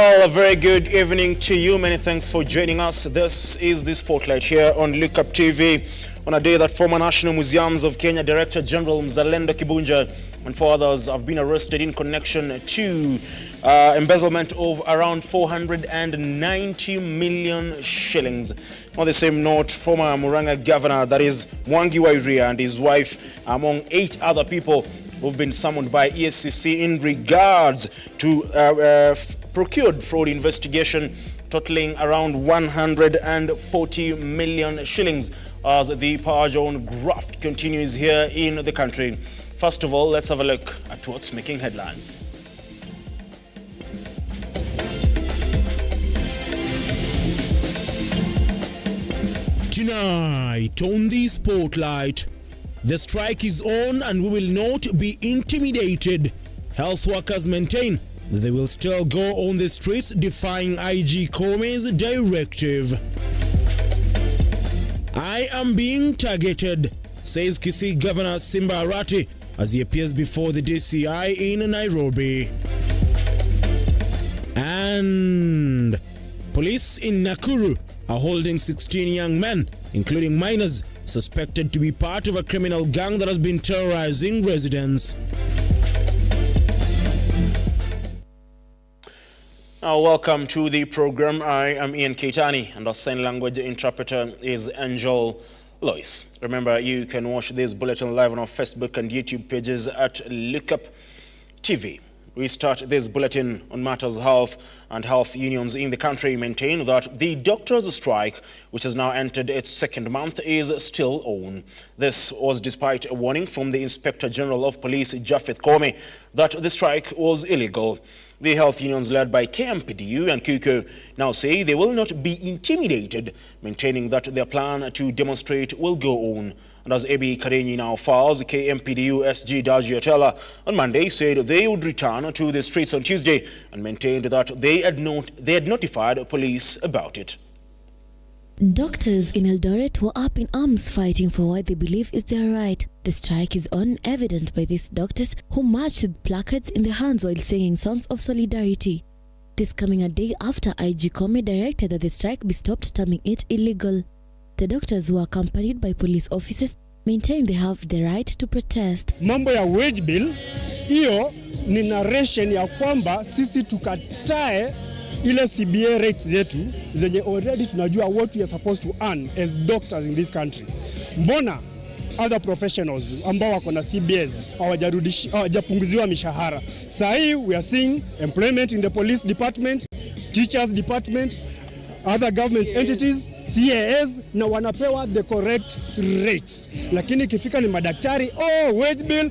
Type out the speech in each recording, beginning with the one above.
Well, a very good evening to you. Many thanks for joining us. This is the Spotlight here on Lookuptv on a day that former National Museums of Kenya Director General Mzalendo Kibunja and 4 others have been arrested in connection to embezzlement of around 490 million shillings. On the same note, former Murang'a Governor, that is Mwangi Wairia, and his wife, among 8 other people, who've been summoned by ESCC in regards to procured fraud investigation totaling around 140 million shillings as the power zone graft continues here in the country. First of all, let's have a look at what's making headlines. Tonight on the Spotlight, the strike is on and we will not be intimidated. Health workers maintain that they will still go on the streets defying IG Koome's directive. I am being targeted, says Kisii Governor Simba Arati as he appears before the DCI in Nairobi. And police in Nakuru are holding 16 young men, including minors, suspected to be part of a criminal gang that has been terrorizing residents. Welcome to the program. I am Ian Keitani and our sign language interpreter is Angel Lois. Remember, you can watch this bulletin live on our Facebook and YouTube pages at Lookuptv. We start this bulletin on matters health, and health unions in the country maintain that the doctors' strike, which has now entered its 2nd month, is still on. This was despite a warning from the Inspector General of Police, Japheth Koome, that the strike was illegal. The health unions led by Kmpdu and RUTO now say they will not be intimidated, maintaining that their plan to demonstrate will go on. And as AB Karenyi now files, Kmpdu SG Dajiatela on Monday said they would return to the streets on Tuesday and maintained that they had notified police about it. Doctors in Eldoret were up in arms fighting for what they believe is their right. The strike is on, evident by these doctors who marched with placards in their hands while singing songs of solidarity. This coming a day after IG Koome directed that the strike be stopped, terming it illegal. The doctors, who are accompanied by police officers, maintain they have the right to protest. Mambo ya wage bill, hiyo ni narration ya kwamba sisi tukatae ile CBA rates zetu zenye already tunajua what we are supposed to earn as doctors in this country. Mbona other professionals ambao wako na CBAs hawajapunguziwa mishahara? Sahi we are seeing employment in the police department, teachers department, other government entities, CAS, na wanapewa the correct rates. Lakini ikifika ni madaktari, wage bill,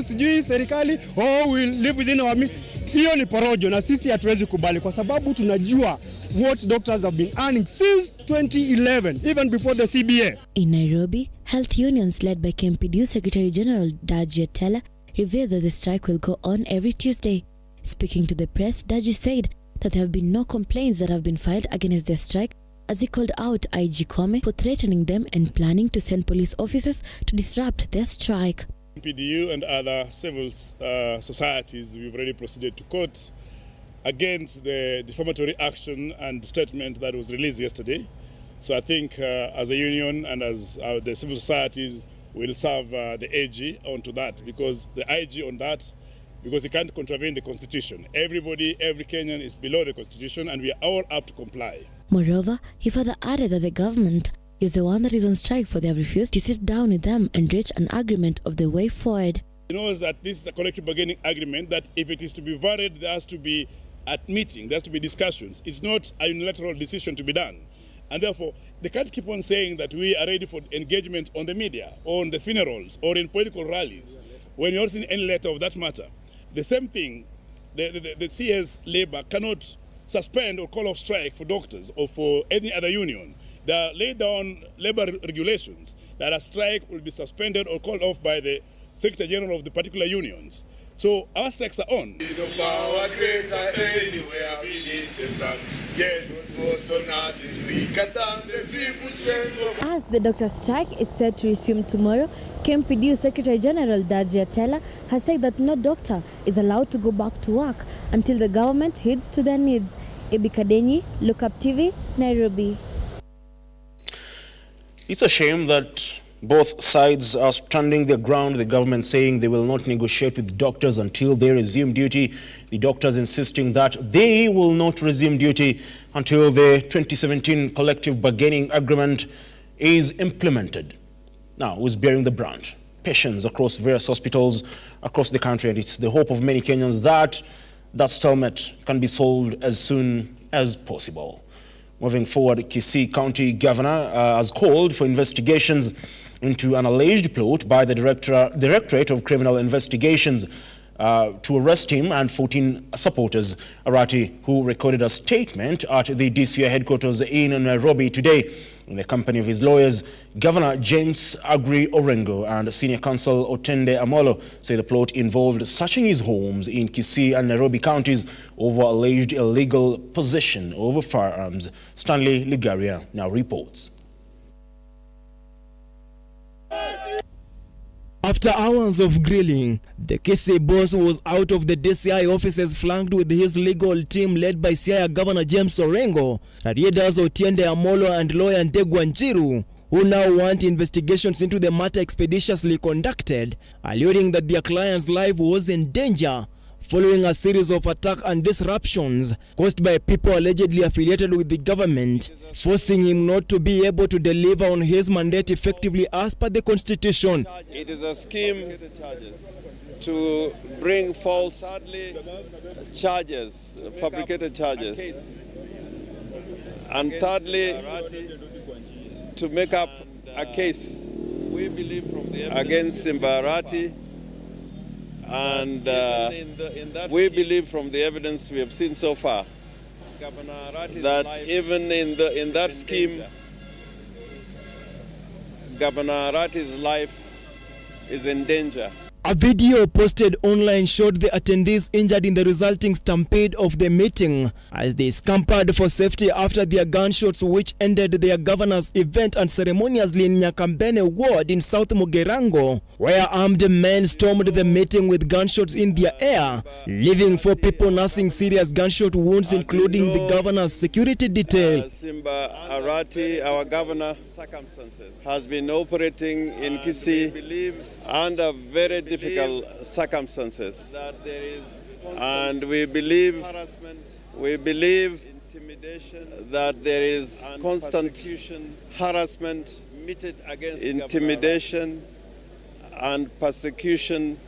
sijui serikali, we'll live within our means. Hiyo ni porojo na sisi hatuwezi kubali kwa sababu tunajua what doctors have been earning since 2011, even before the CBA. In Nairobi, health unions led by Kmpdu Secretary General Dajiatela revealed that the strike will go on every Tuesday. Speaking to the press, Daji said that there have been no complaints that have been filed against their strike, as he called out IG Koome for threatening them and planning to send police officers to disrupt their strike. Kmpdu and other civil societies, we've already proceeded to court against the defamatory action and statement that was released yesterday. So I think as a union and as the civil societies will serve the AG onto that, because the IG on that, because he can't contravene the constitution. Everybody, every Kenyan is below the constitution and we are all up to comply. Moreover, he further added that the government is the one that is on strike, for they have refused to sit down with them and reach an agreement of the way forward. He knows that this is a collective bargaining agreement, that if it is to be valid, there has to be at meeting, there has to be discussions. It's not a unilateral decision to be done. And therefore, they can't keep on saying that we are ready for engagement on the media, or on the funerals, or in political rallies, when you're not seeing any letter of that matter. The same thing, the CS labor cannot suspend or call off strike for doctors or for any other union. There are laid down labor regulations that a strike will be suspended or called off by the Secretary General of the particular unions. So our strikes are on. As the doctor strike is set to resume tomorrow, Kmpdu Secretary General Japheth has said that no doctor is allowed to go back to work until the government heeds to their needs. Ebikadenyi, Lookuptv, Nairobi. It's a shame that both sides are standing their ground, the government saying they will not negotiate with doctors until they resume duty. The doctors insisting that they will not resume duty until the 2017 collective bargaining agreement is implemented. Now, who's bearing the brunt? Patients across various hospitals across the country, and it's the hope of many Kenyans that that stalemate can be solved as soon as possible. Moving forward, Kisii County Governor has called for investigations into an alleged plot by the Directorate of Criminal Investigations to arrest him and 14 supporters. Arati, who recorded a statement at the DCI headquarters in Nairobi today in the company of his lawyers, Governor James Agri Orengo and Senior Counsel Otende Amolo, say the plot involved searching his homes in Kisii and Nairobi counties over alleged illegal possession of firearms. Stanley Ligaria now reports. After hours of grilling, the Kisii boss was out of the DCI offices flanked with his legal team led by Siaya Governor James Orengo, Riedas Otiende Amolo and lawyer Ndegwa Njiru, who now want investigations into the matter expeditiously conducted, alluding that their client's life was in danger following a series of attacks and disruptions caused by people allegedly affiliated with the government, forcing him not to be able to deliver on his mandate effectively as per the constitution. It is a scheme to bring false charges, fabricated charges. And thirdly, to make up a case against Simbarati. And we believe from the evidence we have seen so far that even in that scheme, Governor Arati's life is in danger. A video posted online showed the attendees injured in the resulting stampede of the meeting as they scampered for safety after their gunshots, which ended their governor's event unceremoniously in Nyakambene ward in South Mugirango, where armed men stormed the meeting with gunshots in their air, leaving 4 people nursing serious gunshot wounds, including the governor's security detail. Simba Arati, our governor, has been operating in Kisii under very difficult circumstances, and we believe that there is constant harassment, intimidation and persecution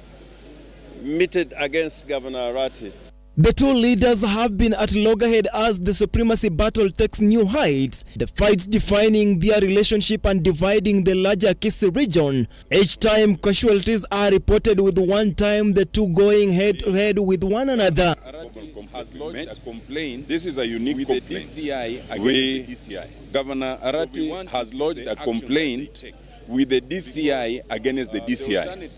meted against Governor Arati. The two leaders have been at loggerhead as the supremacy battle takes new heights, the fights defining their relationship and dividing the larger Kisii region. Each time casualties are reported, with one time the two going head-to-head with one another. Has lodged a complaint. This is a unique complaint. The DCI. Governor Arati has lodged a complaint with the DCI against the DCI.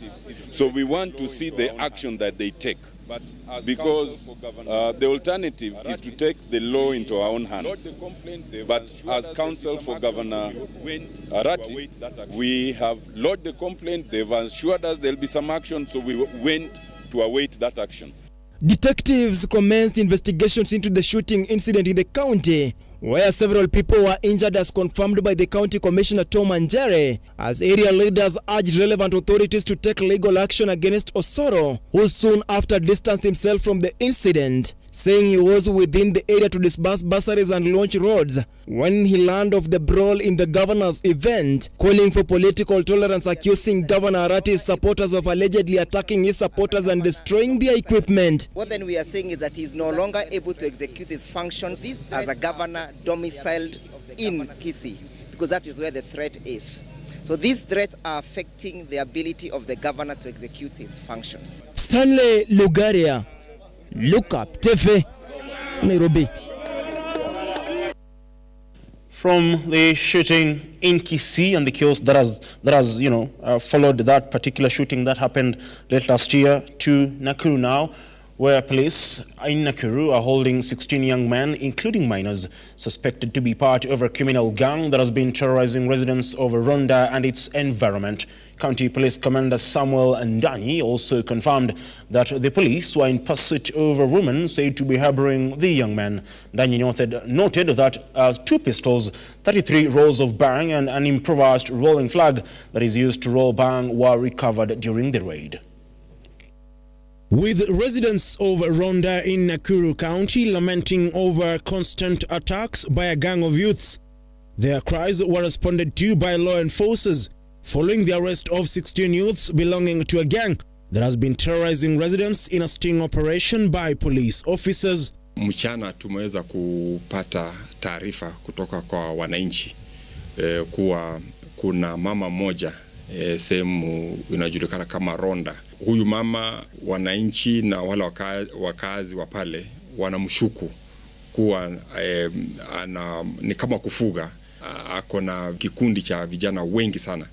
So we want to see the action that they take. Because the alternative is to take the law into our own hands. But as counsel for Governor Arati, we have lodged the complaint. They've assured us there'll be some action, so we went to await that action. Detectives commenced investigations into the shooting incident in the county, where several people were injured, as confirmed by the County Commissioner Tom Anjere, as area leaders urged relevant authorities to take legal action against Osoro, who soon after distanced himself from the incident, saying he was within the area to disburse bursaries and launch roads when he learned of the brawl in the governor's event, calling for political tolerance, accusing Governor Arati's supporters of allegedly attacking his supporters and destroying their equipment. What then we are saying is that he is no longer able to execute his functions as a governor domiciled in Kisii, because that is where the threat is. So these threats are affecting the ability of the governor to execute his functions. Stanley Ligaria, Lookuptv, Nairobi. From the shooting in Kisii and the chaos that has followed that particular shooting that happened late last year, to Nakuru now, where police in Nakuru are holding 16 young men, including minors, suspected to be part of a criminal gang that has been terrorizing residents of Rwanda and its environment. County Police Commander Samuel Ndanyi also confirmed that the police were in pursuit of a woman said to be harboring the young men. Ndanyi noted that 2 pistols, 33 rolls of bang and an improvised rolling flag that is used to roll bang were recovered during the raid. With residents of Rwanda in Nakuru County lamenting over constant attacks by a gang of youths, their cries were responded to by law enforcers following the arrest of 16 youths belonging to a gang that has been terrorizing residents in a sting operation by police officers. Mchana tumeweza kupata taarifa kutoka kwa wananchi kuwa kuna mama moja sehemu inajulikana kama Ronda. Huyu mama, wananchi na wale wakazi wa pale wanamshuku kuwa ni kama kufuga. Ako na kikundi cha vijana wengi sana,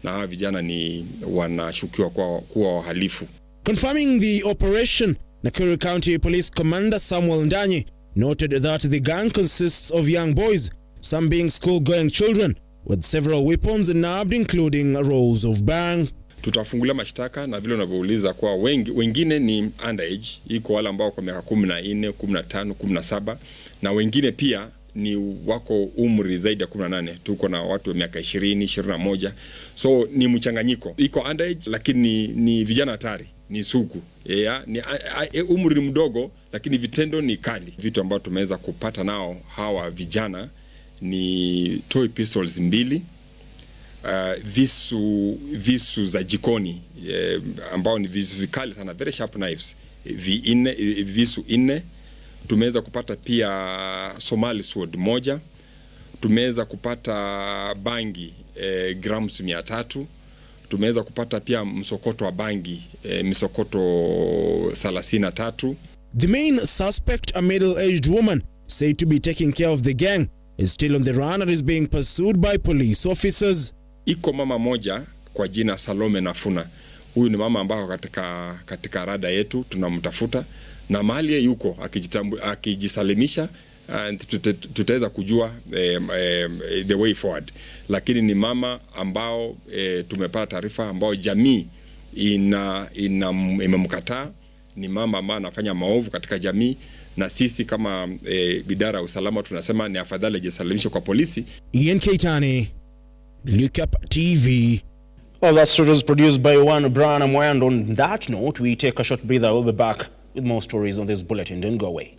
na hawa vijana ni wanashukiwa kuwa wahalifu. Confirming the operation, Nakuru County Police Commander Samuel Ndanyi noted that the gang consists of young boys, some being school-going children, with several weapons nabbed, including rolls of bang. Tutafungulia mashtaka na vile unavyouliza kwa wengine ni underage, iko wale ambao kwa miaka 14, 15, 17, na wengine pia ni wako umri zaidi ya 18. Tuko na watu wa miaka 20, 21. So ni mchanganyiko. Iko underage lakini ni vijana hatari, ni sugu. Ni umri mdogo lakini vitendo ni kali. Vitu ambavyo tumeweza kupata nao hawa vijana ni toy pistols 2, visu za jikoni ambao ni visu vikali sana, very sharp knives, visu 4. Tumeweza kupata pia Somali sword 1. Tumeweza kupata bangi grams 300. Tumeweza kupata pia msokoto wa bangi misokoto 33. The main suspect, a middle-aged woman said to be taking care of the gang, is still on the run and is being pursued by police officers. Iko mama moja kwa jina Salome Nafuna. Huyu ni mama ambao katika rada yetu tunamtafuta, na mahali yuko akijisalimisha tutaweza kujua the way forward. Lakini ni mama ambao tumepata taarifa ambao jamii imemkataa. Ni mama ambaye anafanya maovu katika jamii, na sisi kama idara ya usalama tunasema ni afadhali ajisalimishe kwa polisi. Kmpdu, Lookuptv. Well, that story was produced by one Brian Amway, and on that note, we take a short breather. We'll be back with more stories on this bulletin. Don't go away.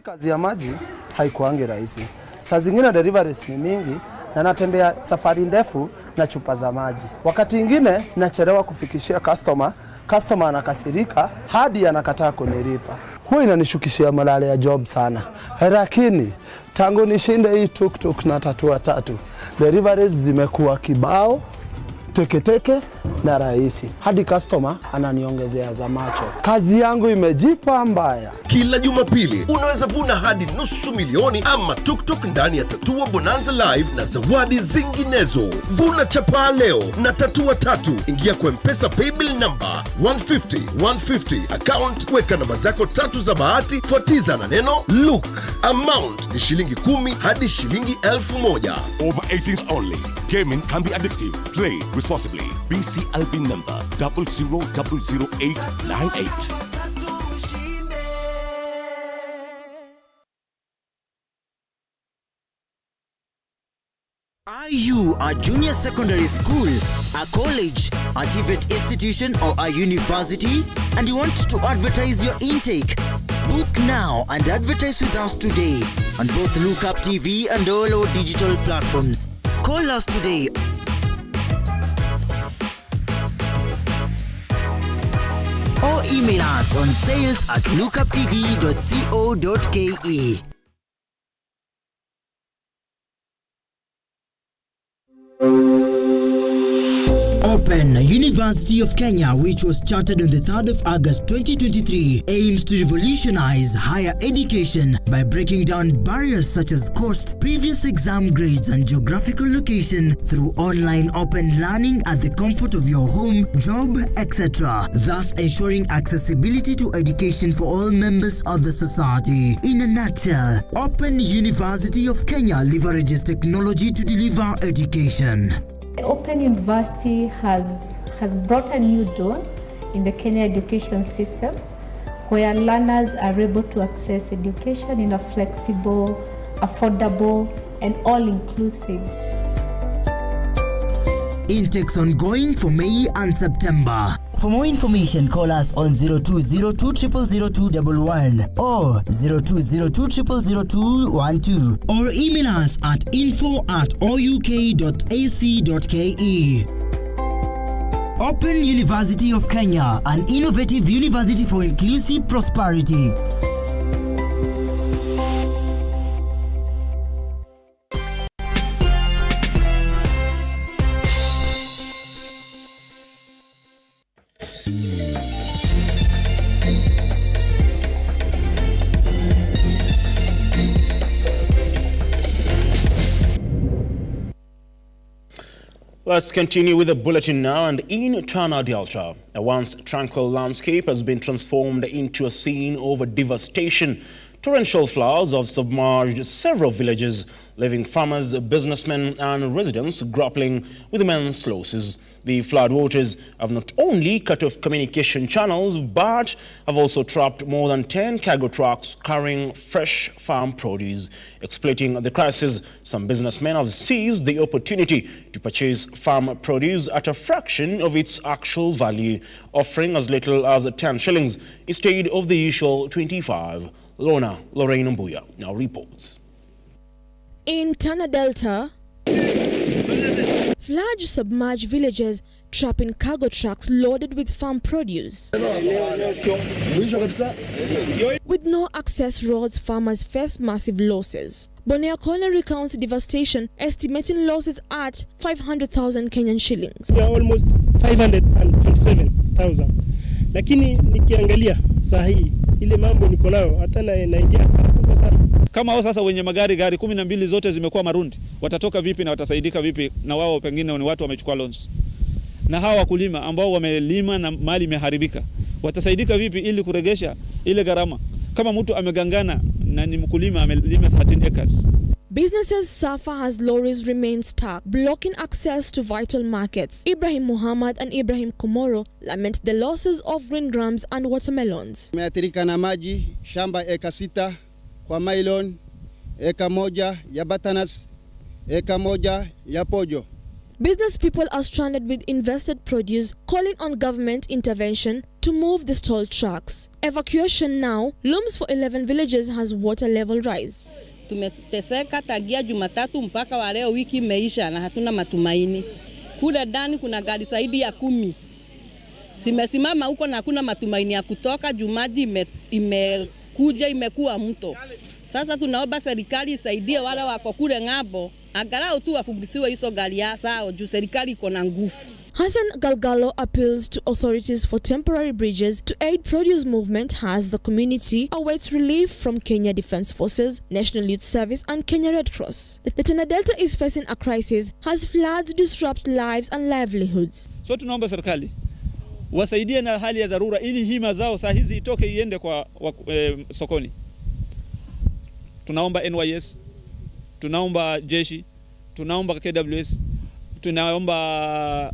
Kazi ya maji haikuangi rahisi. Saa zingine deliveries ni mingi na natembea safari ndefu na chupa za maji. Wakati mwingine nachelewa kufikishia customer anakasirika hadi anakataa kunilipa. Huwa inanishukishia morale ya job sana. Lakini tangu nishinde hii tuk na tatua 3, deliveries zimekuwa kibao, teke na rahisi. Hadi customer ananiongezea za macho. Kazi yangu imejipa mbaya. Kila Jumapili unaweza vuna hadi $500,000 ama tuk ndani ya Tatua Bonanza Live na zawadi zinginezo. Vuna chapa leo na Tatua 3. Ingia kwa M-Pesa paybill number 150 account, weka namba zako 3 za bahati, fuatiza na neno look. Amount ni shilingi 10 hadi shilingi 1,000. Over 18s only. Gaming can be addictive. Play responsibly. BCLB number 000898. Are you a junior secondary school, a college, a TVET institution or a university, and you want to advertise your intake? Book now and advertise with us today on both Lookuptv and all our digital platforms. Call us today or email us on sales@lookuptv.co.ke. Open University of Kenya, which was chartered on the 3rd of August 2023, aims to revolutionize higher education by breaking down barriers such as cost, previous exam grades, and geographical location through online open learning at the comfort of your home, job, etc., thus ensuring accessibility to education for all members of the society. In a nutshell, Open University of Kenya leverages technology to deliver education. Open University has brought a new dawn in the Kenya education system, where learners are able to access education in a flexible, affordable, and all-inclusive. Intakes ongoing for May and September. For more information, call us on 0202000211 or 0202000212 or email us at info@ouk.ac.ke. Open University of Kenya, an innovative university for inclusive prosperity. Let's continue with the bulletin now. And in Tana Delta, a once tranquil landscape has been transformed into a scene of devastation. Torrential floods have submerged several villages, leaving farmers, businessmen and residents grappling with immense losses. The floodwaters have not only cut off communication channels, but have also trapped more than 10 cargo trucks carrying fresh farm produce. Exploiting the crisis, some businessmen have seized the opportunity to purchase farm produce at a fraction of its actual value, offering as little as 10 shillings instead of the usual 25. Lorraine Mbuya now reports. In Tana Delta, floods submerged villages, trapping cargo trucks loaded with farm produce. With no access roads, farmers face massive losses. Bonea Corner recounts devastation, estimating losses at 500,000 Kenyan shillings. We are almost 527,000. Lakini nikiangalia saa hii ile mambo niko nayo hata naingia sana. Kama hao sasa wenye magari 12 zote zimekuwa marundi, watatoka vipi na watasaidika vipi? Na wao pengine ni watu wamechukua loans. Na hawa wakulima ambao wamelima na mali imeharibika, watasaidika vipi ili kuregesha ile gharama? Kama mtu amegangana na ni mkulima amelima 13 acres. Businesses suffer as lorries remain stuck, blocking access to vital markets. Ibrahim Muhammad and Ibrahim Komoro lament the losses of green grams and watermelons. Tumeathirika na maji, shamba eka 6 kwa mailon, eka 1 ya batanas, eka 1 ya pojo. Business people are stranded with invested produce, calling on government intervention to move the stalled trucks. Evacuation now looms for 11 villages as water level rise. Tumeteseka tangia Jumatatu mpaka wa leo, wiki imeisha na hatuna matumaini. Kule ndani kuna gari zaidi ya 10. Simesimama huko na hakuna matumaini ya kutoka. Jumaji imekuja imekuwa mto. Sasa tunaomba serikali isaidie wale wako kule ng'ambo, angalau tu wafungisiwe hizo gari zao juu serikali iko na nguvu. Hassan Galgalo appeals to authorities for temporary bridges to aid produce movement as the community awaits relief from Kenya Defence Forces, National Youth Service and Kenya Red Cross. The Tana Delta is facing a crisis as floods disrupt lives and livelihoods. So tunaomba serikali wasaidie na hali ya dharura ili hii mazao saa hizi itoke iende kwa sokoni. Tunaomba NYS, tunaomba jeshi, tunaomba KWS, tunaomba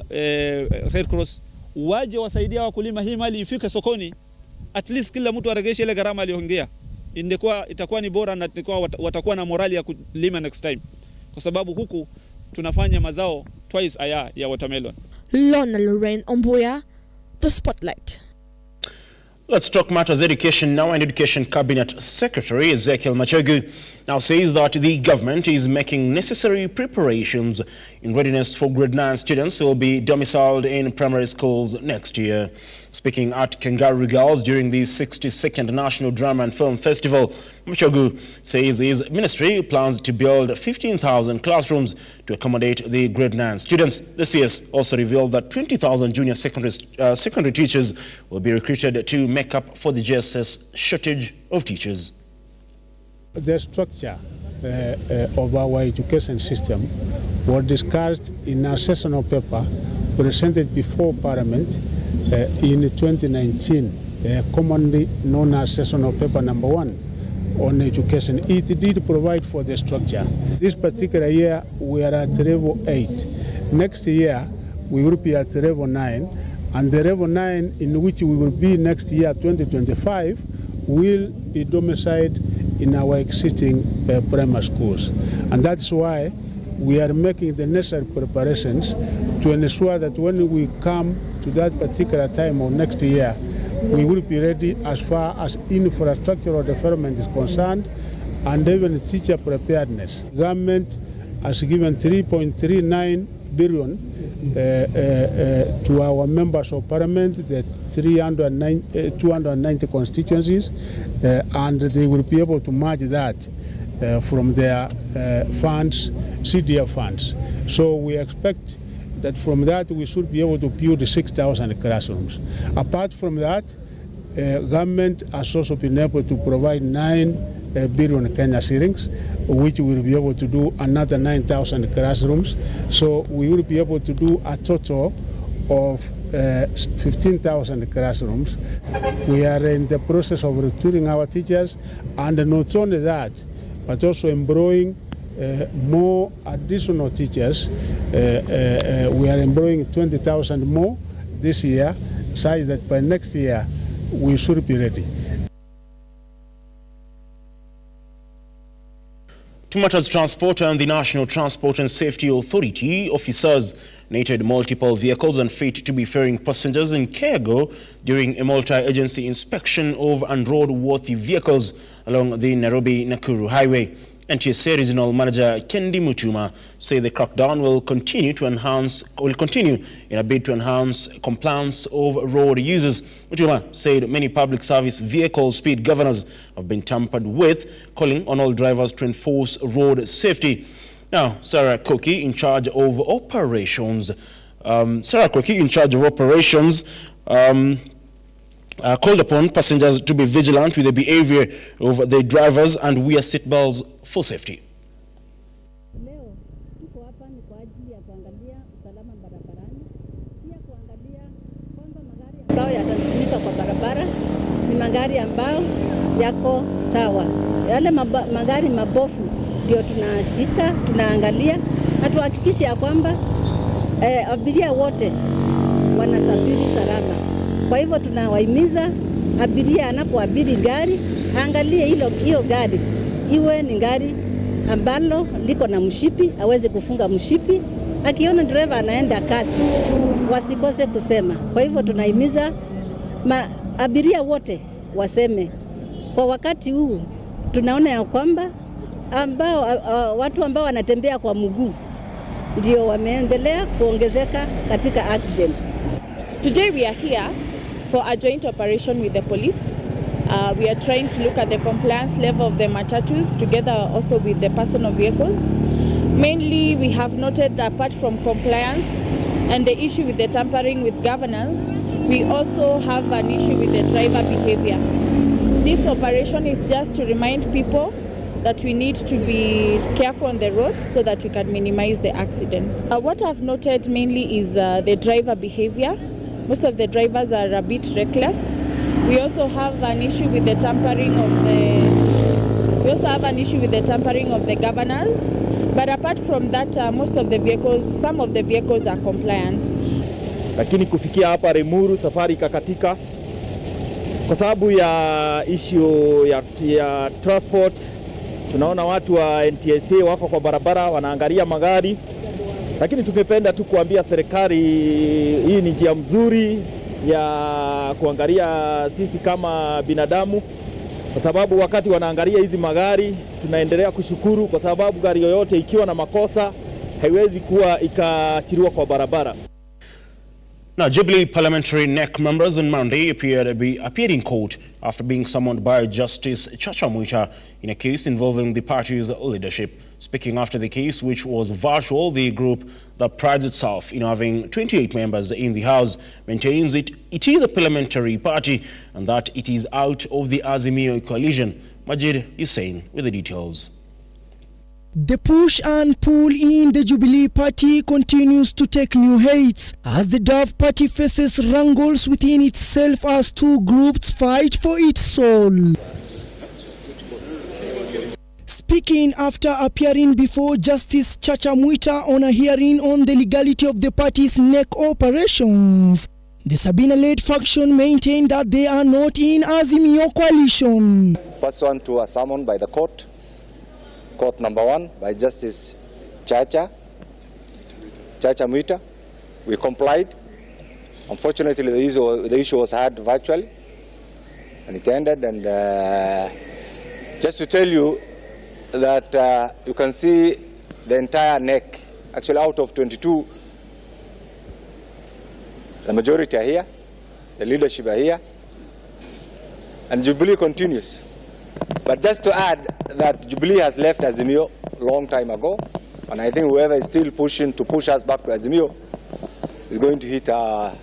Red Cross waje wasaidia wakulima hii mali ifike sokoni, at least kila mtu aregeshe ile gharama aliyoongea. Itakuwa ni bora na watakuwa na morali ya kulima next time, kwa sababu huku tunafanya mazao twice a year ya watermelon. Lorraine Mbuya, The Spotlight. Let's talk matters education now. And Education Cabinet Secretary Ezekiel Machogu now says that the government is making necessary preparations in readiness for grade 9 students who will be domiciled in primary schools next year. Speaking at Kangaroo Girls during the 62nd National Drama and Film Festival, Kmpdu says his ministry plans to build 15,000 classrooms to accommodate the grade 9 students. The CS also revealed that 20,000 junior secondary teachers will be recruited to make up for the JSS shortage of teachers. The structure of our education system was discussed in a sessional paper presented before Parliament in 2019, commonly known as sessional paper number 1 on education. It did provide for the structure. This particular year we are at level 8. Next year we will be at level 9, and the level 9 in which we will be next year 2025 will be domiciled in our existing primary schools. And that's why we are making the necessary preparations to ensure that when we come to that particular time or next year, we will be ready as far as infrastructural development is concerned and even teacher preparedness. Government has given 3.39 billion to our members of parliament, the 290 constituencies, and they will be able to match that from their funds, CDF funds. So we expect that from that we should be able to build 6,000 classrooms. Apart from that, government has also been able to provide 9 billion Kenya shillings, which we will be able to do another 9,000 classrooms. So we will be able to do a total of 15,000 classrooms. We are in the process of recruiting our teachers, and not only that, but also employing more additional teachers. We are employing 20,000 more this year, such that by next year we should be ready. To matters transport, and the National Transport and Safety Authority officers noted multiple vehicles unfit to be ferrying passengers in Kmpdu during a multi-agency inspection of unroadworthy vehicles along the Nairobi-Nakuru highway. NTSA Regional Manager Kmpdu say the crackdown will continue in a bid to enhance compliance of road users. Mutuma said many public service vehicle speed governors have been tampered with, calling on all drivers to enforce road safety. Now, Sarah Koki, in charge of operations, called upon passengers to be vigilant with the behavior of the drivers and wear seatbelts for safety. Ambao yatatumika kwa barabara ni magari ambao yako sawa. Yale magari mabofu ndio tunashika, tunaangalia na tuhakikishe ya kwamba abiria wote wanasafiri salama. Kwa hivyo tunawahimiza abiria anapoabiri gari, angalie hiyo gari iwe ni gari ambalo liko na mshipi, aweze kufunga mshipi. Akiona driver anaenda kasi, wasikose kusema. Kwa hivyo tunahimiza abiria wote waseme. Kwa wakati huu tunaona ya kwamba watu ambao wanatembea kwa mguu ndio wameendelea kuongezeka katika accident. Today we are here for a joint operation with the police. We are trying to look at the compliance level of the matatus together also with the personal vehicles. Mainly we have noted, apart from compliance and the issue with the tampering with governance, we also have an issue with the driver behavior. This operation is just to remind people that we need to be careful on the roads so that we can minimize the accident. What I've noted mainly is the driver behavior. Most of the drivers are a bit reckless. We also have an issue with the tampering of the governors. But apart from that, some of the vehicles are compliant. Lakini kufikia hapa Rimuru safari ikakatika kwa sababu ya issue ya transport. Tunaona watu wa NTSA wako kwa barabara wanaangalia magari, lakini tungependa tu kuambia serikali hii ni njia mzuri ya kuangalia sisi kama binadamu, kwa sababu wakati wanaangalia hizi magari tunaendelea kushukuru, kwa sababu gari yoyote ikiwa na makosa haiwezi kuwa ikaachiliwa kwa barabara. Now, Jubilee parliamentary NEC members on Monday appeared in court after being summoned by Justice Chacha Mwita in a case involving the party's leadership. Speaking after the case, which was virtual, the group that prides itself in having 28 members in the House maintains it is a parliamentary party and that it is out of the Azimio coalition. Majid Hussein with the details. The push and pull in the Jubilee Party continues to take new heights as the Dove Party faces wrangles within itself as two groups fight for its soul. Speaking after appearing before Justice Chacha Mwita on a hearing on the legality of the party's NEC operations, the Sabina-led faction maintained that they are not in Azimio coalition. Pursuant to a summon by the court number 1 by Justice Chacha Mwita, we complied. Unfortunately, the issue was heard virtually, and it ended. And just to tell you that you can see the entire NEC, actually out of 22, the majority are here, the leadership are here, and Jubilee continues. But just to add that Jubilee has left Azimio a long time ago, and I think whoever is still pushing to push us back to Azimio is going to hit a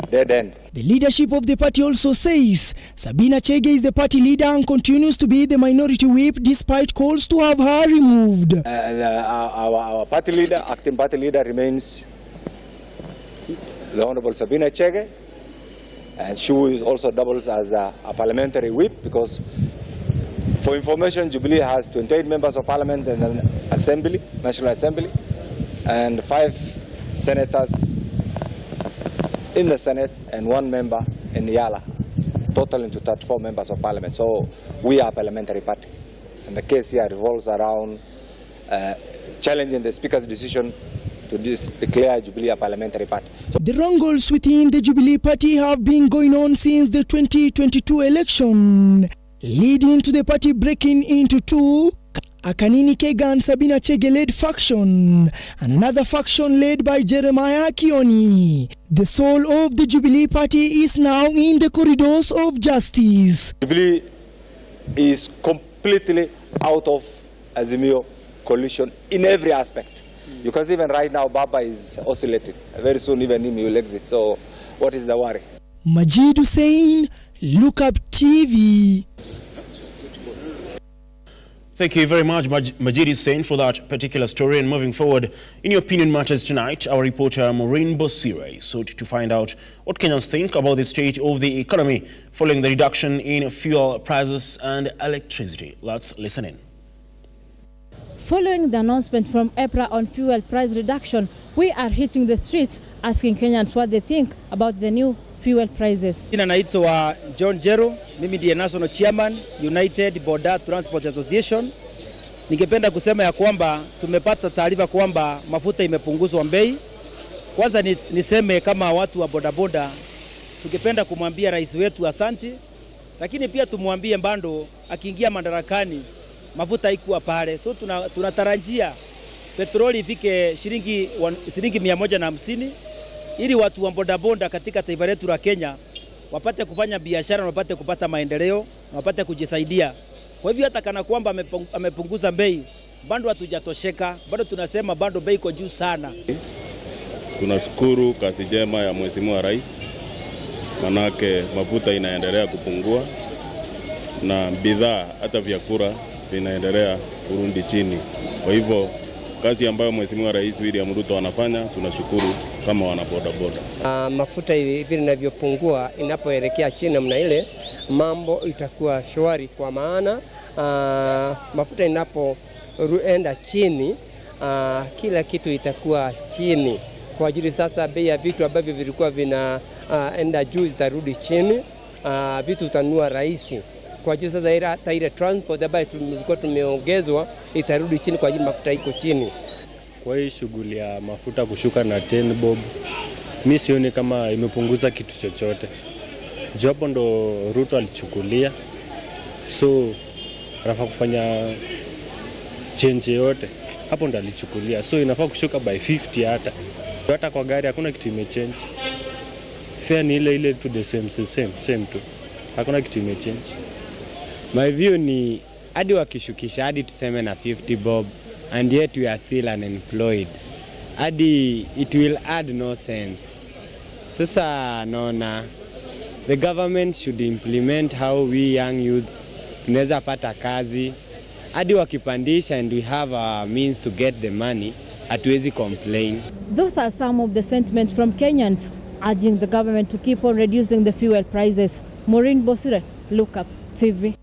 dead end. The leadership of the party also says Sabina Chege is the party leader and continues to be the minority whip despite calls to have her removed. Our party leader, acting party leader, remains the Honorable Sabina Chege, and she is also doubles as a parliamentary whip because, for information, Jubilee has 28 members of parliament and an assembly, National Assembly, and 5 senators in the Senate and 1 member in the Yala, totaling to 34 members of parliament. So we are a parliamentary party. And the case here revolves around challenging the Speaker's decision to declare Jubilee a parliamentary party. The wrangles within the Jubilee Party have been going on since the 2022 election, leading to the party breaking into two, a Kanini Kega and Sabina Chege-led faction, and another faction led by Jeremiah Kioni. The soul of the Jubilee Party is now in the corridors of justice. Jubilee is completely out of Azimio coalition in every aspect. You can see even right now Baba is oscillating. Very soon even him will exit. So what is the worry? Majid Hussein, Lookuptv. Thank you very much, Majid Hussein, for that particular story. And moving forward, in your opinion matters tonight, our reporter Maureen Bosire sought to find out what Kenyans think about the state of the economy following the reduction in fuel prices and electricity. Let's listen in. Following the announcement from EPRA on fuel price reduction, we are hitting the streets asking Kenyans what they think about the new fuel prices. Jina naitwa John Jero, mimi ndiye National Chairman United Border Transport Association. Ningependa kusema ya kwamba tumepata taarifa kwamba mafuta imepunguzwa bei. Kwanza niseme kama watu wa bodaboda, tungependa kumwambia rais wetu asanti, lakini pia tumwambie Mbando akiingia madarakani mafuta ikuwa pale. So tunatarajia petroli ifike shilingi 150 ili watu wa bodaboda katika taifa letu la Kenya wapate kufanya biashara na wapate kupata maendeleo na wapate kujisaidia. Kwa hivyo hata kana kwamba amepunguza bei, bado hatujatosheka, bado tunasema bado bei iko juu sana. Tunashukuru kazi njema ya Mheshimiwa Rais, manake mafuta inaendelea kupungua na bidhaa hata vyakula vinaendelea kurudi chini. Kwa hivyo kazi ambayo Mheshimiwa Rais William RUTO anafanya, tunashukuru kama wanabodaboda. Mafuta hivi ninavyopungua inapoelekea chini namna ile, mambo itakuwa shwari, kwa maana mafuta inapoenda chini kila kitu itakuwa chini. Kwa ajili sasa bei ya vitu ambavyo vilikuwa vinaenda juu zitarudi chini, vitu utanunua rahisi. Kwa ajili sasa hata ile transport ambayo tulikuwa tumeongezwa itarudi chini kwa ajili mafuta iko chini. Kwa hii shughuli ya mafuta kushuka na 10 bob, mimi sioni kama imepunguza kitu chochote. Jopo ndo RUTO alichukulia, so anafaa kufanya change yote hapo ndo alichukulia, so inafaa kushuka by 50 hata kwa gari hakuna kitu imechange. fare ni ile to the same tu. Hakuna kitu imechange. My view ni hadi wakishukisha hadi tuseme na 50 bob and yet we are still unemployed. Hadi it will add no sense. Sasa naona the government should implement how we young youths tunaweza pata kazi. Hadi wakipandisha and we have a means to get the money, hatuwezi complain. Those are some of the sentiments from Kenyans urging the government to keep on reducing the fuel prices. Maureen Bosire, Lookuptv.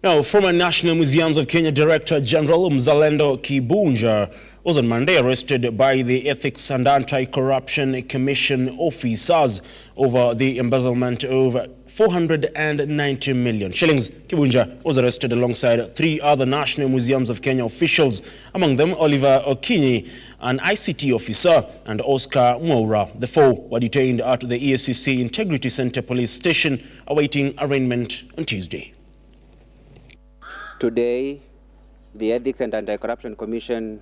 Now, former National Museums of Kenya Director General Mzalendo Kibunja was on Monday arrested by the Ethics and Anti-Corruption Commission officers over the embezzlement of 490 million shillings. Kibunja was arrested alongside 3 other National Museums of Kenya officials, among them Oliver Okinyi, an ICT officer, and Oscar Mwaura. The 4 were detained at the EACC Integrity Center Police Station, awaiting arraignment on Tuesday. Today, the Ethics and Anti-Corruption Commission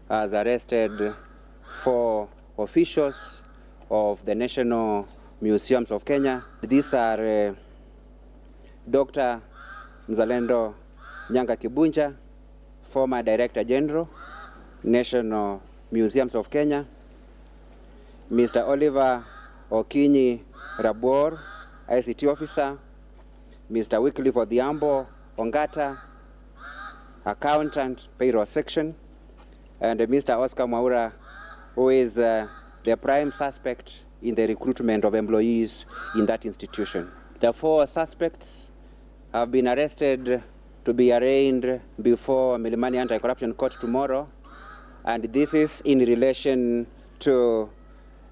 has arrested 4 officials of the National Museums of Kenya. These are Dr. Mzalendo Nyanga Kibunja, former Director General, National Museums of Kenya, Mr. Oliver Okinyi Rabor, ICT Officer, Mr. Wycliffe Odhiambo Ongata, Accountant, Payroll Section, and Mr. Oscar Mwaura, who is the prime suspect in the recruitment of employees in that institution. The 4 suspects have been arrested to be arraigned before Milimani Anti-Corruption Court tomorrow, and this is in relation to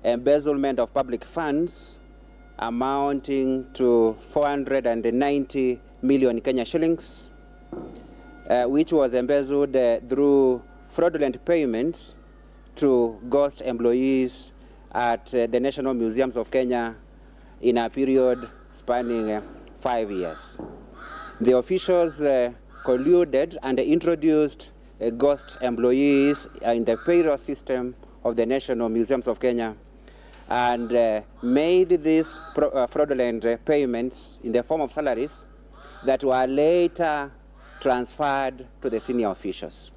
embezzlement of public funds amounting to 490 million Kenya shillings, which was embezzled through fraudulent payments to ghost employees at the National Museums of Kenya in a period spanning 5 years. The officials colluded and introduced ghost employees in the payroll system of the National Museums of Kenya and made these fraudulent payments in the form of salaries that were later transferred to the senior officials.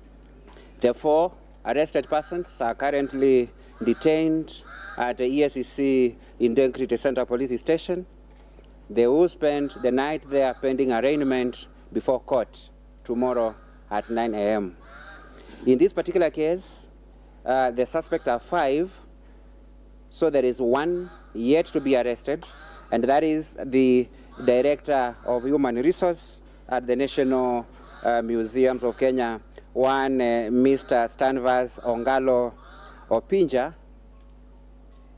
The 4 arrested persons are currently detained at the EACC Integrity Center Police Station. They will spend the night there pending arraignment before court tomorrow at 9 a.m. In this particular case, the suspects are 5, so there is 1 yet to be arrested, and that is the Director of Human Resource at the National Museums of Kenya, one Mr. Stanvas Ongalo Opinja.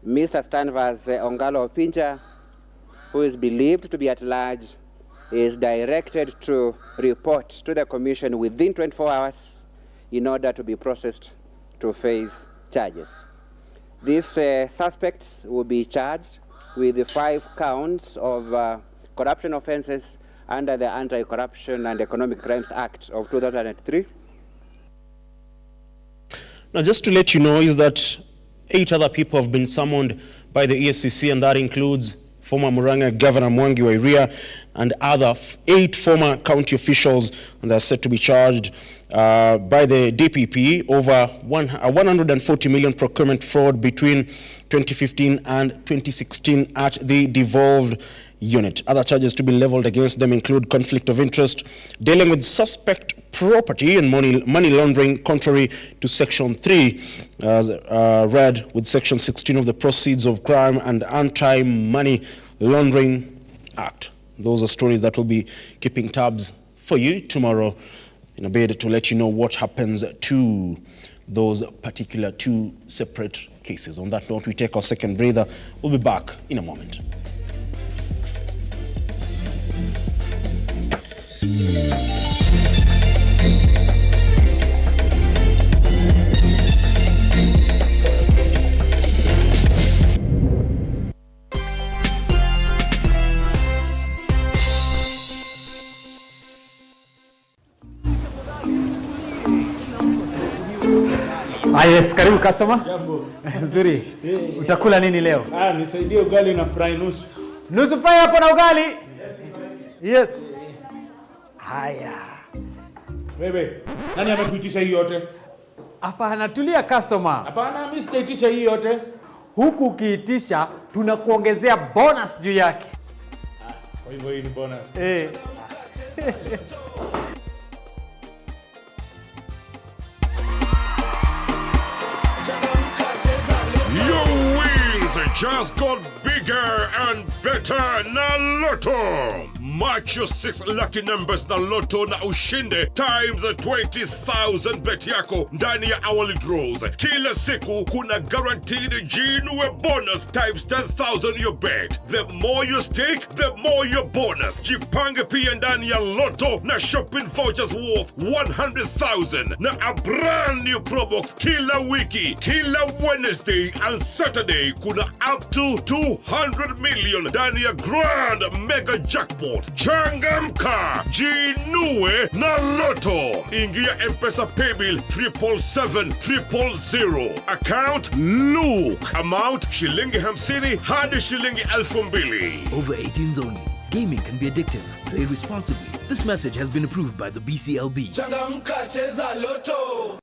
Mr. Stanvas Ongalo Opinja, who is believed to be at large, is directed to report to the Commission within 24 hours in order to be processed to face charges. These suspects will be charged with the 5 counts of corruption offenses under the Anti-Corruption and Economic Crimes Act of 2003. Now, just to let you know is that 8 other people have been summoned by the EACC, and that includes former Murang'a Governor Mwangi wa Iria and other 8 former county officials, and they are set to be charged by the DPP over 140 million procurement fraud between 2015 and 2016 at the devolved unit. Other charges to be leveled against them include conflict of interest, dealing with suspect property and money laundering contrary to Section 3, read with Section 16 of the Proceeds of Crime and Anti-Money Laundering Act. Those are stories that will be keeping tabs for you tomorrow in a bid to let you know what happens to those particular 2 separate cases. On that note, we take our second breather. We'll be back in a moment. Yes, karibu customer. Jambo. Nzuri. Utakula nini leo? Nisaidie ugali na fry nusu. Nusu fry hapo na ugali? Yes. Haya. Wewe, nani amekuitisha hii yote? Hapana, tulia customer. Hapana, mimi sitaitisha hii yote. Huku ukiitisha tunakuongezea bonus juu yake. Kwa hivyo hii ni bonus. Your wins just got bigger and better na Loto. March your 6 lucky numbers na Loto na ushinde times 20,000 bet yako ndani ya hourly draws. Kila siku kuna guaranteed Jinue bonus times 10,000 your bet. The more you stake, the more your bonus. Jipange pia ndani ya Loto na shopping vouchers worth 100,000 na a brand new probox kila wiki. Kila Wednesday and Saturday kuna up to 200 million ndani ya grand mega jackpot. Changamka, jinue na Loto. Ingia M-Pesa paybill 777-000. Account Look. Amount shilingi 50 hadi shilingi 2,000. Over 18s only. Gaming can be addictive. Play responsibly. This message has been approved by the BCLB. Changamka, cheza Loto.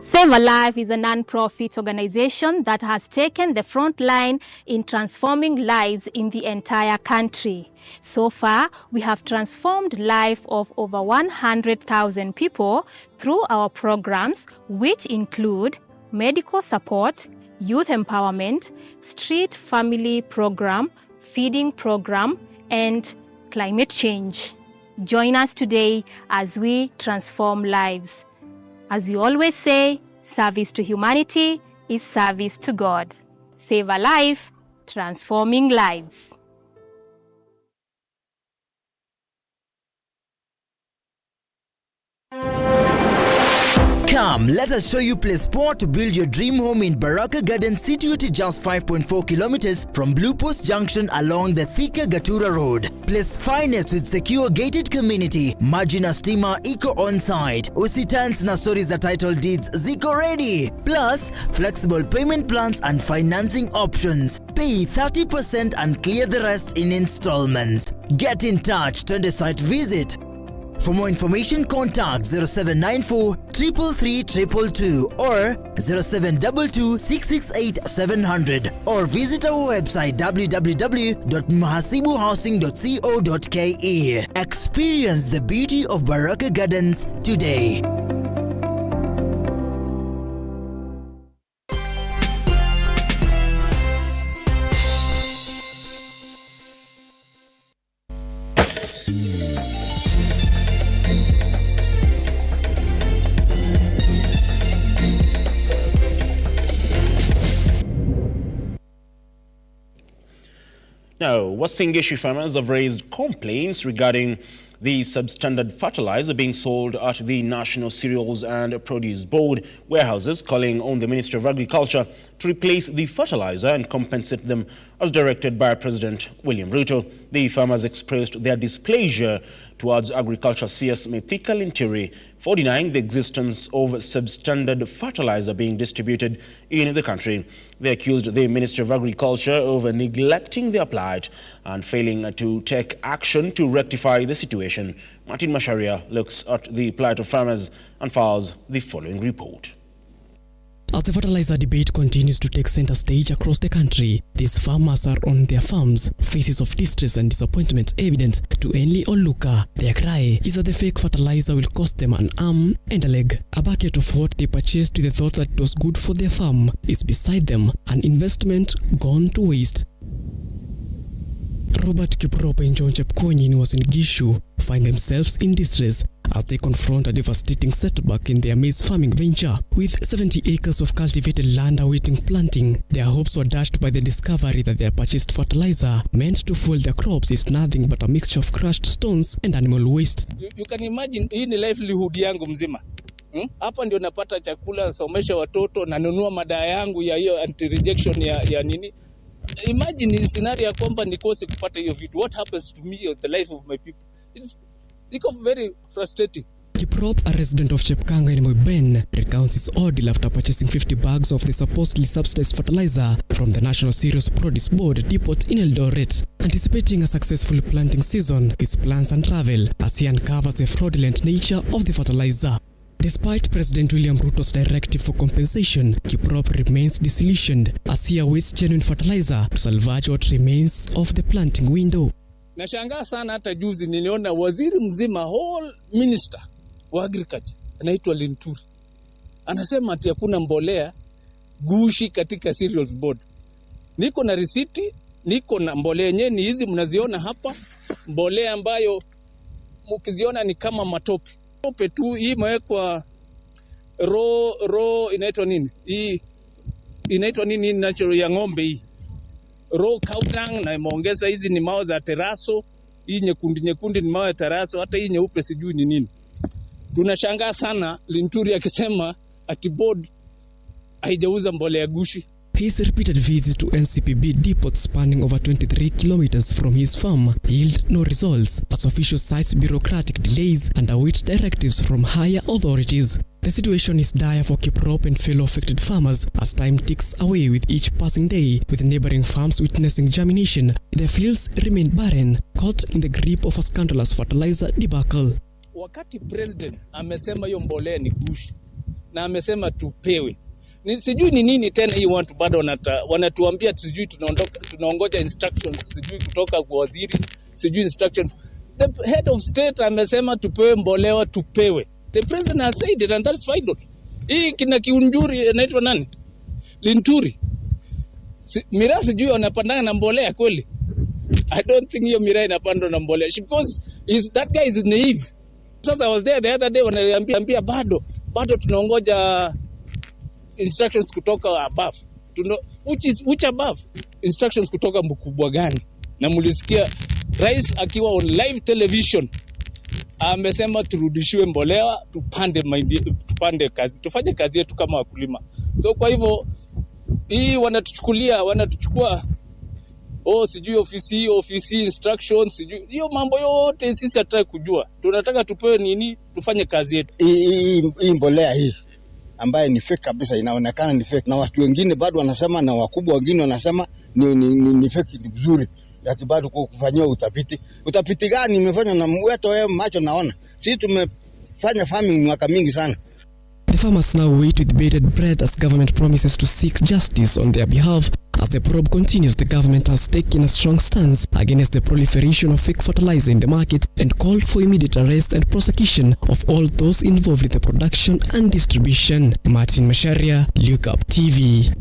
Save a Life is a non-profit organization that has taken the front line in transforming lives in the entire country. So far, we have transformed the life of over 100,000 people through our programs, which include medical support, youth empowerment, street family program, feeding program, and climate change. Join us today as we transform lives. As we always say, service to humanity is service to God. Save a life, transforming lives. Come, let us show you place sport to build your dream home in Baraka Garden, situated just 5.4 kilometers from Blue Post Junction along the Thika Gatura Road. Place finest with secure gated community, Margina Steamer Eco on-site, Usitans na stories za title deeds ziko ready. Plus, flexible payment plans and financing options. Pay 30% and clear the rest in installments. Get in touch, twende site visit. For more information, contact 0794 333 222 or 0722 668 700 or visit our website www.mahasibuhousing.co.ke. Experience the beauty of Baraka Gardens today. Now, Uasin Gishu farmers have raised complaints regarding the substandard fertilizer being sold at the National Cereals and Produce Board warehouses, calling on the Ministry of Agriculture to replace the fertilizer and compensate them as directed by President William Ruto. The farmers expressed their displeasure towards Agriculture CS Mithika Lintiri for denying the existence of substandard fertilizer being distributed in the country. They accused the Ministry of Agriculture of neglecting their plight and failing to take action to rectify the situation. Martin Masharia looks at the plight of farmers and files the following report. As the fertilizer debate continues to take center stage across the country, these farmers are on their farms, faces of distress and disappointment evident to any onlooker. Their cry is that the fake fertilizer will cost them an arm and a leg. A bucket of what they purchased with the thought that it was good for their farm is beside them, an investment gone to waste. Robert Kiprop and John Chepkonyi in Uasin Gishu find themselves in distress as they confront a devastating setback in their maize farming venture. With 70 acres of cultivated land awaiting planting, their hopes were dashed by the discovery that their purchased fertilizer meant to fuel their crops is nothing but a mixture of crushed stones and animal waste. You can imagine, hii ni livelihood yangu mzima. Hapa ndio napata chakula, somesha watoto, nanunua madawa yangu ya hiyo anti-rejection ya nini. Imagine scenario ya kwamba nikose kupata hiyo vitu. What happens to me or the life of my people? iko very frustrating. Kiprop, a resident of Chepkanga in Moiben, recounts his ordeal after purchasing 50 bags of the supposedly subsidized fertilizer from the National Cereals Produce Board depot in Eldoret. Anticipating a successful planting season, his plans unravel as he uncovers the fraudulent nature of the fertilizer. Despite President William Ruto's directive for compensation, Kiprop remains disillusioned as he awaits genuine fertilizer to salvage what remains of the planting window. Nashangaa sana, hata juzi niliona waziri mzima, whole minister wa agriculture anaitwa Linturi anasema ati hakuna mbolea gushi katika cereals board. Niko na risiti, niko na mbolea yenyewe ni hizi mnaziona hapa, mbolea ambayo mkiziona ni kama matope tu. Hii imewekwa raw inaitwa nini? Hii inaitwa nini natural ya ng'ombe hii? Raw cow dung, na imeongeza hizi ni mao za teraso, hii nyekundu ni mao ya teraso, hata hii nyeupe sijui ni nini. Tunashangaa sana Linturi akisema ati board haijauza mbolea gushi. His repeated visits to NCPB depots spanning over 23 kilometers from his farm yield no results as officials cite bureaucratic delays and await directives from higher authorities. The situation is dire for Kiprop and fellow affected farmers as time ticks away with each passing day, with neighboring farms witnessing germination. Their fields remain barren, caught in the grip of a scandalous fertilizer debacle. Wakati president amesema hiyo mbolea ni gushi na amesema tupewe, sijui ni nini tena hii watu bado wanatuambia sijui tunaongoja instructions sijui kutoka kwa waziri, sijui instruction. The head of state amesema tupewe mbolea, tupewe. The president has said it and that's final. Hii kina kiunjuri inaitwa nani? Linturi. Miraa sijui wanapandana na mbolea kweli? I don't think hiyo miraa inapandwa na mbolea because that guy is naive. Sasa I was there the other day wananiambia bado tunaongoja instructions kutoka above. Which above? Instructions kutoka mkubwa gani? Na mulisikia rais akiwa on live television amesema turudishiwe mbolea, tupande kazi, tufanye kazi yetu kama wakulima. So kwa hivyo hii wanatuchukua sijui ofisi instructions, sijui hiyo mambo yote sisi hatutaki kujua. Tunataka tupewe nini, tufanye kazi yetu. Hii mbolea hii ambaye ni fake kabisa, inaonekana ni fake, na watu wengine bado wanasema, na wakubwa wengine wanasema ni fake, ni vizuri ati bado kufanyia utafiti gani imefanywa na weto wewe macho naona. Sisi tumefanya farming mwaka mingi sana. The farmers now wait with bated breath as government promises to seek justice on their behalf. As the probe continues, the government has taken a strong stance against the proliferation of fake fertilizer in the market and called for immediate arrest and prosecution of all those involved in the production and distribution. Martin Masharia, Lookuptv.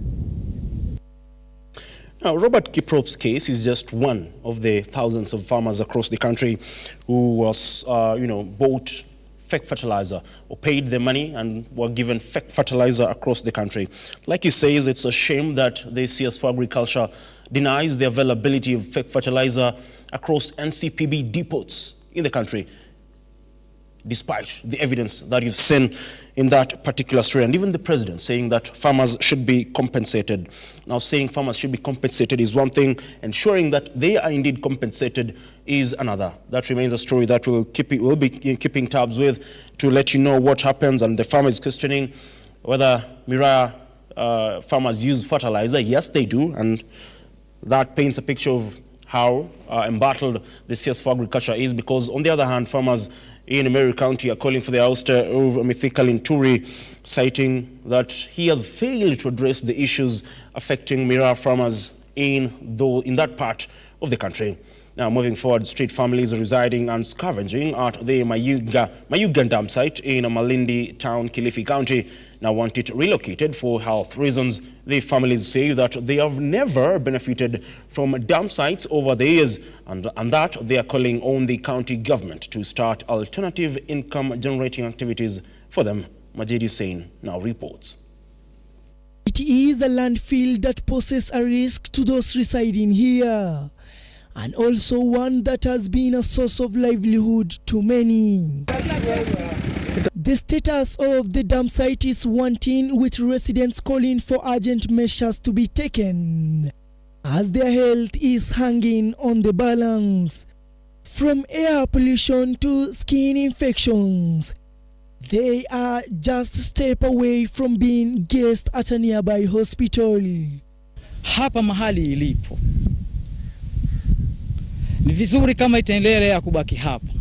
Now, Robert Kiprop's case is just one of the thousands of farmers across the country who was, bought fake fertilizer or paid the money and were given fake fertilizer across the country. Like he says, it's a shame that the CS for Agriculture denies the availability of fake fertilizer across NCPB depots in the country, despite the evidence that you've seen in that particular story, and even the president saying that farmers should be compensated. Now, saying farmers should be compensated is one thing, ensuring that they are indeed compensated is another. That remains a story that we'll be keeping tabs with to let you know what happens. And the farmer is questioning whether Miraa farmers use fertilizer. Yes, they do, and that paints a picture of how embattled the CS for Agriculture is, because on the other hand, farmers in Meru County are calling for the ouster of Mithika Linturi, citing that he has failed to address the issues affecting Miraa farmers in that part of the country. Now, moving forward, street families residing and scavenging at the Mayuga dam site in Malindi town, Kilifi County, now want it relocated for health reasons. The families say that they have never benefited from dam sites over the years, and that they are calling on the county government to start alternative income-generating activities for them. Majid Hussein now reports. It is a landfill that poses a risk to those residing here, and also one that has been a source of livelihood to many. The status of the dam site is wanting, with residents calling for urgent measures to be taken, as their health is hanging on the balance. From air pollution to skin infections, they are just a step away from being guests at a nearby hospital. Hapa mahali ilipo ni vizuri kama itaendelea kubaki hapa,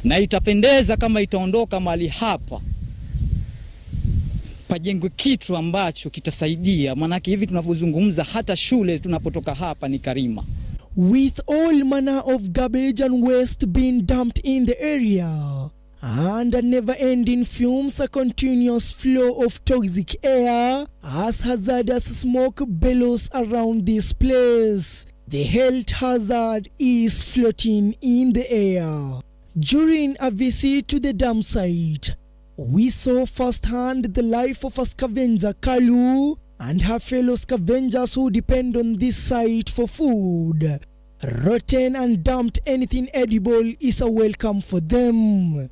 na itapendeza kama itaondoka mahali hapa pajengwe kitu ambacho kitasaidia, manake hivi tunavyozungumza hata shule tunapotoka hapa ni Karima. With all manner of garbage and waste being dumped in the area, and a never-ending fumes, a continuous flow of toxic air as hazardous smoke billows around this place, the health hazard is floating in the air. During a visit to the dump site, we saw firsthand the life of a scavenger, Kalu, and her fellow scavengers who depend on this site for food. Rotten and dumped anything edible is a welcome for them.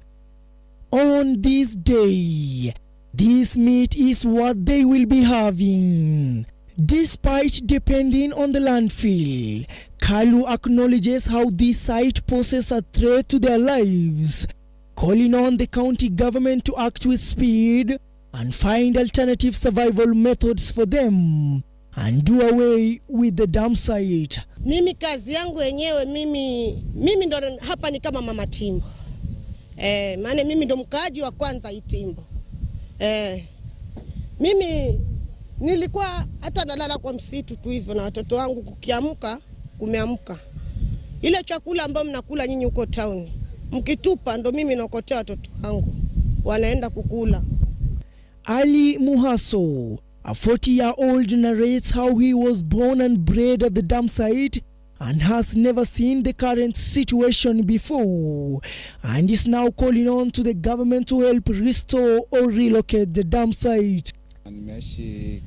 On this day, this meat is what they will be having. Despite depending on the landfill, Kalu acknowledges how this site poses a threat to their lives, calling on the county government to act with speed and find alternative survival methods for them and do away with the dump site. Mimi kazi yangu yenyewe mimi ndo hapa ni kama mama Timbo. Maana mimi ndo mkaaji wa kwanza Itimbo. Mimi nilikuwa hata nalala kwa msitu tu hivyo na watoto wangu, kukiamka kumeamka. Ile chakula ambayo mnakula nyinyi huko town, mkitupa ndo mimi nakotea watoto wangu wanaenda kukula. Ali Muhaso, a 40-year-old, narrates how he was born and bred at the dump site and has never seen the current situation before, and is now calling on to the government to help restore or relocate the dump site. Nimeishi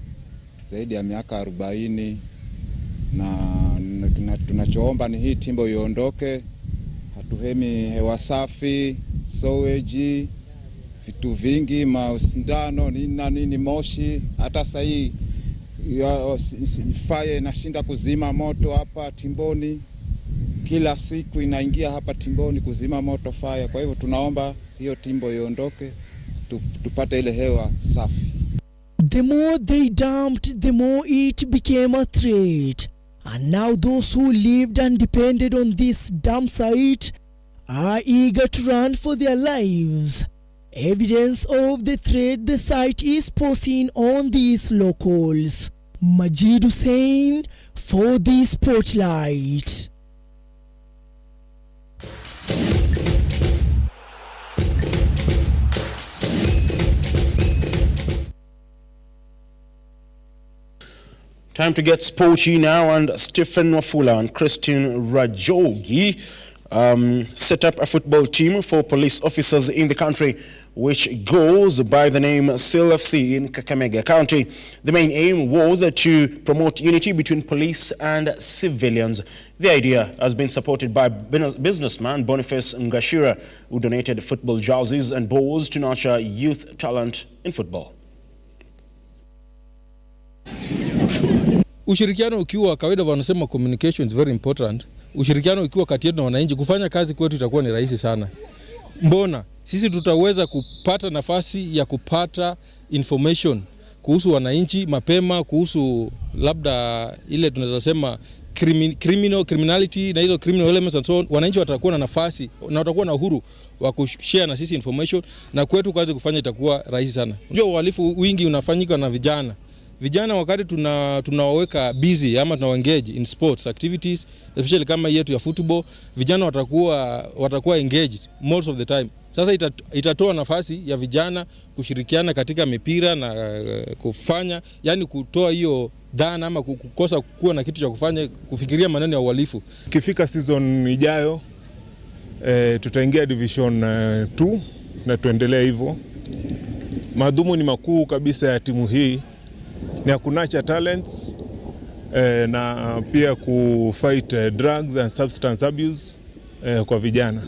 zaidi ya miaka 40 na tunachoomba ni hii timbo iondoke. Hatuhemi hewa safi, sewage, vitu vingi, masindano, nini moshi. Hata sasa hii fire inashinda kuzima moto hapa Timboni. Kila siku inaingia hapa Timboni kuzima moto fire. Kwa hivyo tunaomba hiyo timbo iondoke, tupate ile hewa safi. The more they dumped, the more it became a threat. And now those who lived and depended on this dump site are eager to run for their lives. Evidence of the threat the site is posing on these locals. Majid Hussain for the Spotlight. Time to get sporty now, and Stephen Wafula and Christine Rajogi set up a football team for police officers in the country, which goes by the name CLFC in Kakamega County. The main aim was to promote unity between police and civilians. The idea has been supported by businessman Boniface Ngashira, who donated football jerseys and balls to nurture youth talent in football. Ushirikiano ukiwa, kawaida wanasema communication is very important. Ushirikiano ukiwa kati yetu na wananchi, kufanya kazi kwetu itakuwa ni rahisi sana. Mbona sisi tutaweza kupata nafasi ya kupata information kuhusu wananchi mapema, kuhusu labda ile tunaweza sema criminality na hizo criminal elements and so on. Wananchi watakuwa na nafasi na watakuwa na uhuru wa kushare na sisi information, na kwetu kazi kufanya itakuwa rahisi sana. Unajua uhalifu wingi unafanyika na vijana. Vijana wakati tunawaweka busy ama tunawaengage in sports activities, especially kama yetu ya football, vijana watakuwa engaged most of the time. Sasa itatoa nafasi ya vijana kushirikiana katika mipira na kufanya, yani kutoa hiyo dhana ama kukosa kuwa na kitu cha kufanya, kufikiria maneno ya uhalifu. Kifika season ijayo tutaingia division 2 na tuendelea hivyo. Madhumuni makuu kabisa ya timu hii ni kunacha talents na pia kufight drugs and substance abuse kwa vijana.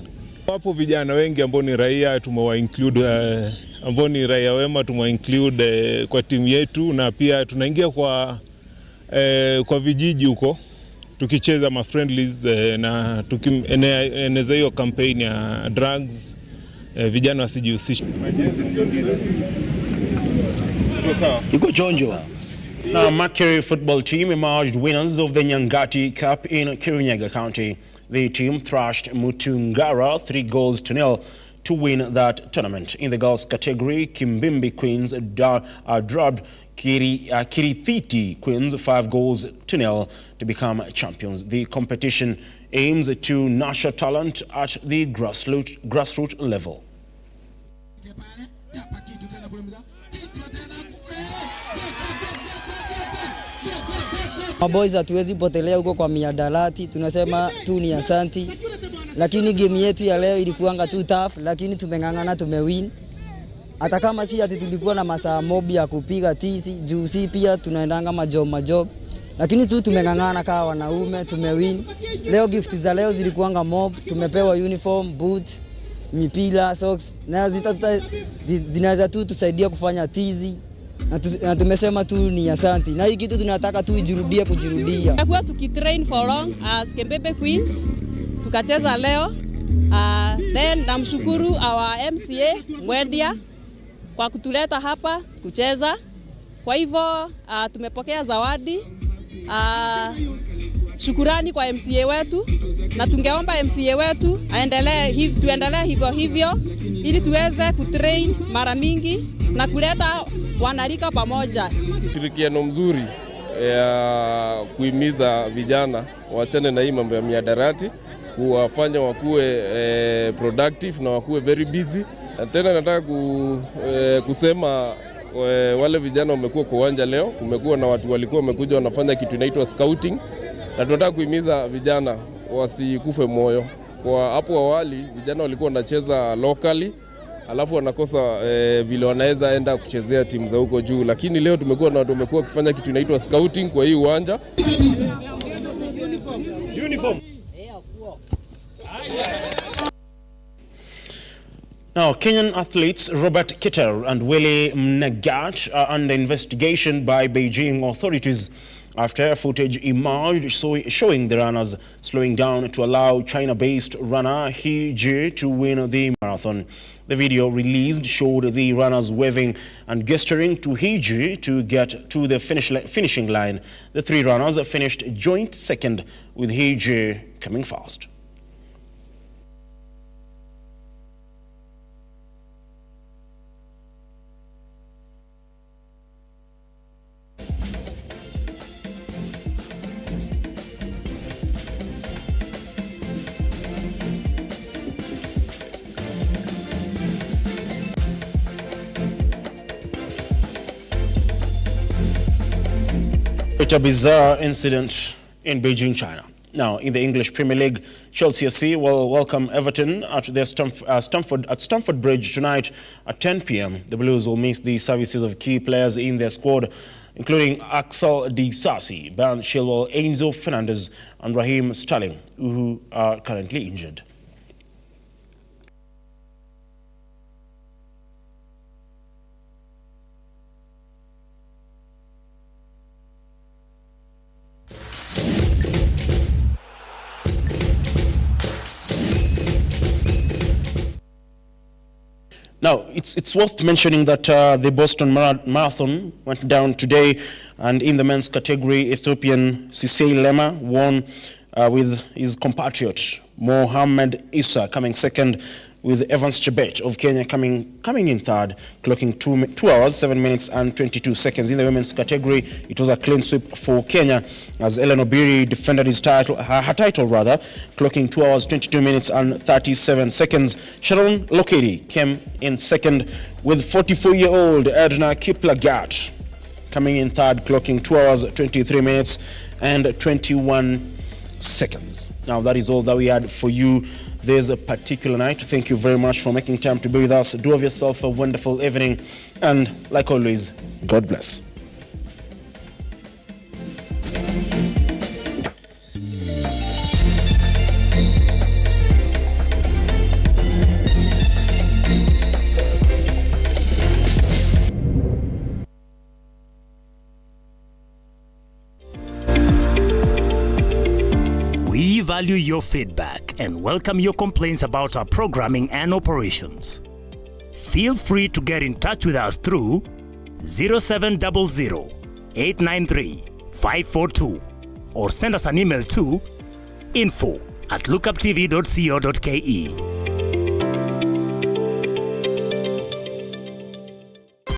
Wapo vijana wengi ambao ni raia tumewa include, ambao ni raia wema tumewa include kwa timu yetu, na pia tunaingia kwa vijiji huko tukicheza ma friendlies na tukieneza hiyo campaign ya drugs, vijana wasijihusishe. Iko chonjo. Now, Makere football team emerged winners of the Nyangati Cup in Kirinyaga County. The team thrashed Mutungara 3-0 to win that tournament. In the girls category, Kimbimbi Queens drubbed Kirithiti Queens 5-0 to become champions. The competition aims to nurture talent at the grassroots level. Maboys hatuwezi potelea huko kwa miadarati, tunasema tu ni asanti. Lakini game yetu ya leo ilikuanga tu tough, lakini tumengangana, tumewin. Hata kama si ati tulikuwa na masaa mob ya kupiga tisi, juu si pia tunaendanga majob. Lakini tu tumengangana kama wanaume, tumewin. Leo gift za leo zilikuanga mob, tumepewa uniform, boots, mipira, socks. Na zinaweza tu tusaidia kufanya tizi. Na tumesema tu ni asanti. Na hii kitu tunataka tu ijirudia kujirudia. Tumekuwa tukitrain for long as Kmpdu Queens. Tukacheza leo. Then namshukuru our MCA Mwendia kwa kutuleta hapa kucheza. Kwa hivyo tumepokea zawadi. Shukurani kwa MCA wetu, na tungeomba MCA wetu tuendelee hivyo ili tuweze kutrain mara mingi na kuleta wanarika pamoja. Ushirikiano mzuri ya kuhimiza vijana wachane na hii mambo ya miadarati, kuwafanya wakuwe productive na wakuwe very busy. Na tena nataka kusema wale vijana wamekuwa kwa uwanja leo, kumekuwa na watu walikuwa wamekuja wanafanya kitu inaitwa scouting, na tunataka kuhimiza vijana wasikufe moyo. Kwa hapo awali vijana walikuwa wanacheza locally, alafu wanakosa vile wanaweza enda kuchezea timu za huko juu, lakini leo tumekuwa na watu wamekuwa kufanya kitu inaitwa scouting kwa hii uwanja. Now, Kenyan athletes Robert Kitter and Willie Mnagat are under investigation by Beijing authorities after footage emerged showing the runners slowing down to allow China-based runner He Ji to win the marathon. The video released showed the runners waving and gesturing to He Ji to get to the finishing line. The three runners finished joint second, with He Ji coming first. A bizarre incident in Beijing, China. Now, in the English Premier League, Chelsea FC will welcome Everton at their Stamford Bridge tonight at 10 p.m. The Blues will miss the services of key players in their squad, including Axel Disasi, Bernd Chilwell, Enzo Fernandez, and Raheem Sterling, who are currently injured. Now, it's worth mentioning that the Boston Marathon went down today, and in the men's category, Ethiopian Sisei Lema won with his compatriot Mohamed Issa coming second, with Evans Chebet of Kenya coming in third, clocking 2 hours, 7 minutes and 22 seconds. In the women's category, it was a clean sweep for Kenya as Ellen Obiri defended her title, clocking 2 hours, 22 minutes and 37 seconds. Sharon Lokedi came in second, with 44-year-old Edna Kiplagat coming in third, clocking 2 hours, 23 minutes and 21 seconds. Now, that is all that we had for you this particular night. Thank you very much for making time to be with us. Do have yourself a wonderful evening, and like always, God bless. value your feedback and welcome your complaints about our programming and operations. Feel free to get in touch with us through 0700 893 542 or send us an email to info@lookuptv.co.ke.